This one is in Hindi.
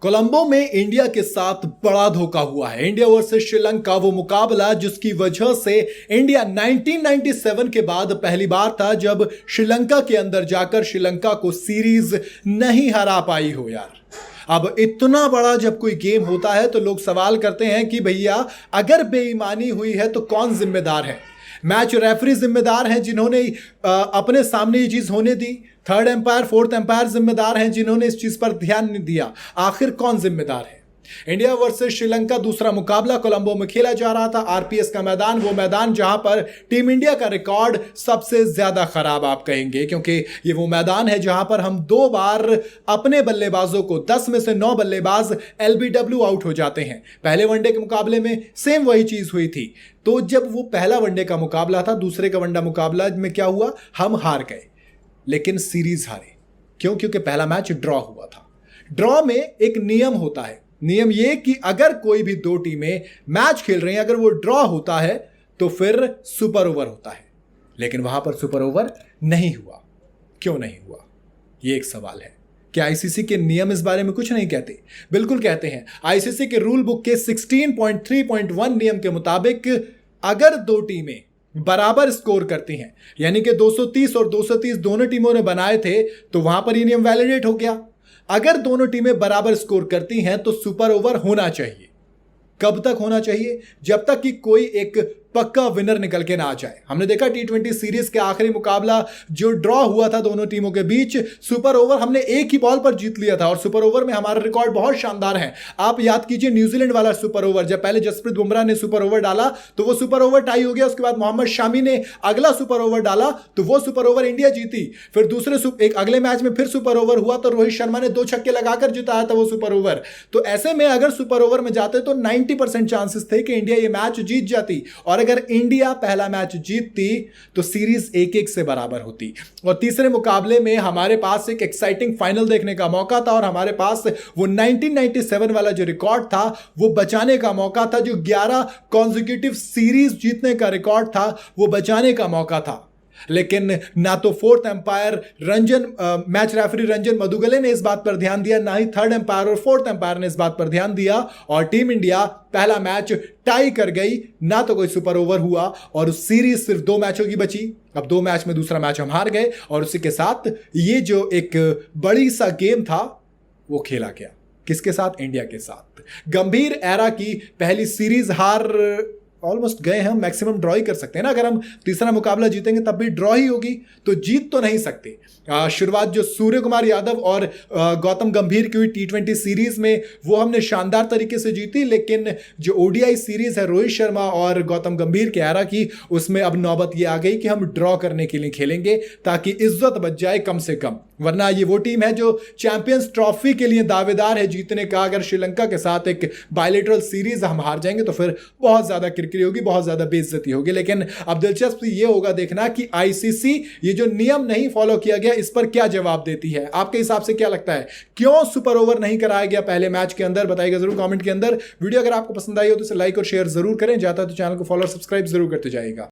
कोलंबो में इंडिया के साथ बड़ा धोखा हुआ है। इंडिया वर्सेस श्रीलंका वो मुकाबला जिसकी वजह से इंडिया 1997 के बाद पहली बार था जब श्रीलंका के अंदर जाकर श्रीलंका को सीरीज नहीं हरा पाई हो यार। अब इतना बड़ा जब कोई गेम होता है तो लोग सवाल करते हैं कि भैया अगर बेईमानी हुई है तो कौन जिम्मेदार है। मैच रेफरी जिम्मेदार हैं जिन्होंने अपने सामने ये चीज होने दी। थर्ड एम्पायर फोर्थ एम्पायर जिम्मेदार हैं जिन्होंने इस चीज पर ध्यान नहीं दिया। आखिर कौन जिम्मेदार है? इंडिया वर्सेस श्रीलंका दूसरा मुकाबला कोलंबो में खेला जा रहा था। आरपीएस का मैदान, वो मैदान जहां पर टीम इंडिया का रिकॉर्ड सबसे ज्यादा खराब आप कहेंगे, क्योंकि ये वो मैदान है जहां पर हम 2 बार अपने बल्लेबाजों को 10 में से 9 बल्लेबाज एलबीडब्ल्यू आउट हो जाते हैं। पहले वनडे के मुकाबले में सेम वही चीज हुई थी। तो जब वो पहला वनडे का मुकाबला था, दूसरे का वनडे मुकाबला में क्या हुआ, हम हार गए, लेकिन सीरीज हारे। क्यों? क्योंकि पहला मैच ड्रॉ हुआ था। ड्रॉ में एक नियम होता है, नियम ये कि अगर कोई भी 2 टीमें मैच खेल रही हैं, अगर वो ड्रॉ होता है तो फिर सुपर ओवर होता है। लेकिन वहां पर सुपर ओवर नहीं हुआ। क्यों नहीं हुआ, ये एक सवाल है। क्या आईसीसी के नियम इस बारे में कुछ नहीं कहते? बिल्कुल कहते हैं। आईसीसी के रूल बुक के 16.3.1 नियम के मुताबिक अगर 2 टीमें बराबर स्कोर करती हैं, यानी कि 230 और 230 दोनों टीमों ने बनाए थे, तो वहां पर यह नियम वैलिडेट हो गया। अगर दोनों टीमें बराबर स्कोर करती हैं तो सुपर ओवर होना चाहिए। कब तक होना चाहिए? जब तक कि कोई एक पक्का विनर निकल के ना आ जाए। हमने देखा T20 सीरीज के आखिरी मुकाबला जो ड्रॉ हुआ था दोनों टीमों के बीच, सुपर ओवर हमने एक ही बॉल पर जीत लिया था और सुपर ओवर में हमारा रिकॉर्ड बहुत शानदार है। आप याद कीजिए न्यूजीलैंड वाला सुपर ओवर, जब पहले जसप्रीत बुमराह ने सुपर ओवर डाला तो वो सुपर ओवर टाई हो गया। उसके बाद मोहम्मद शामी ने अगला सुपर ओवर डाला तो वो सुपर ओवर इंडिया जीती। फिर एक अगले मैच में फिर सुपर ओवर हुआ तो रोहित शर्मा ने 2 छक्के लगाकर जिताया था वो सुपर ओवर। तो ऐसे में अगर सुपर ओवर में जाते तो 90% चांसेस थे कि इंडिया ये मैच जीत जाती, और अगर इंडिया पहला मैच जीतती तो सीरीज 1-1 से बराबर होती। और तीसरे मुकाबले में हमारे पास एक एक्साइटिंग फाइनल देखने का मौका था और हमारे पास वो 1997 वाला जो रिकॉर्ड था वो बचाने का मौका था। जो 11 कॉन्जिक्यूटिव सीरीज जीतने का रिकॉर्ड था वो बचाने का मौका था। लेकिन ना तो fourth umpire match referee Ranjan Madugalle ने इस बात पर ध्यान दिया, ना ही थर्ड एम्पायर और फोर्थ एम्पायर ने इस बात पर ध्यान दिया, और टीम इंडिया पहला मैच टाई कर गई। ना तो कोई सुपर ओवर हुआ और उस सीरीज सिर्फ 2 मैचों की बची। अब 2 मैच में दूसरा मैच हम हार गए और उसी के साथ ये जो एक बड़ी सा गेम था वो खेला गया। किसके साथ? इंडिया के साथ। गंभीर एरा की पहली सीरीज हार ऑलमोस्ट गए हैं। मैक्सिमम ड्रॉ ही कर सकते हैं ना। अगर हम तीसरा मुकाबला जीतेंगे तब भी ड्रॉ ही होगी, तो जीत तो नहीं सकते। शुरुआत जो सूर्य कुमार यादव और गौतम गंभीर की हुई T20 सीरीज में वो हमने शानदार तरीके से जीती, लेकिन जो ओडीआई सीरीज है रोहित शर्मा और गौतम गंभीर के एरा की, उसमें अब नौबत ये आ गई कि हम ड्रॉ करने के लिए खेलेंगे ताकि इज्जत बच जाए कम से कम। वरना ये वो टीम है जो चैंपियंस ट्रॉफी के लिए दावेदार है जीतने का। अगर श्रीलंका के साथ एक बायलैटरल सीरीज हम हार जाएंगे तो फिर बहुत ज्यादा किरकिरी होगी, बहुत ज्यादा बेइज्जती होगी। लेकिन अब दिलचस्प ये होगा देखना कि आईसीसी ये जो नियम नहीं फॉलो किया गया इस पर क्या जवाब देती है। आपके हिसाब से क्या लगता है, क्यों सुपर ओवर नहीं कराया गया पहले मैच के अंदर? बताइएगा जरूर कमेंट के अंदर। वीडियो अगर आपको पसंद आई हो तो इसे लाइक और शेयर जरूर करें। जाता तो चैनल को फॉलो और सब्सक्राइब जरूर करते जाइएगा।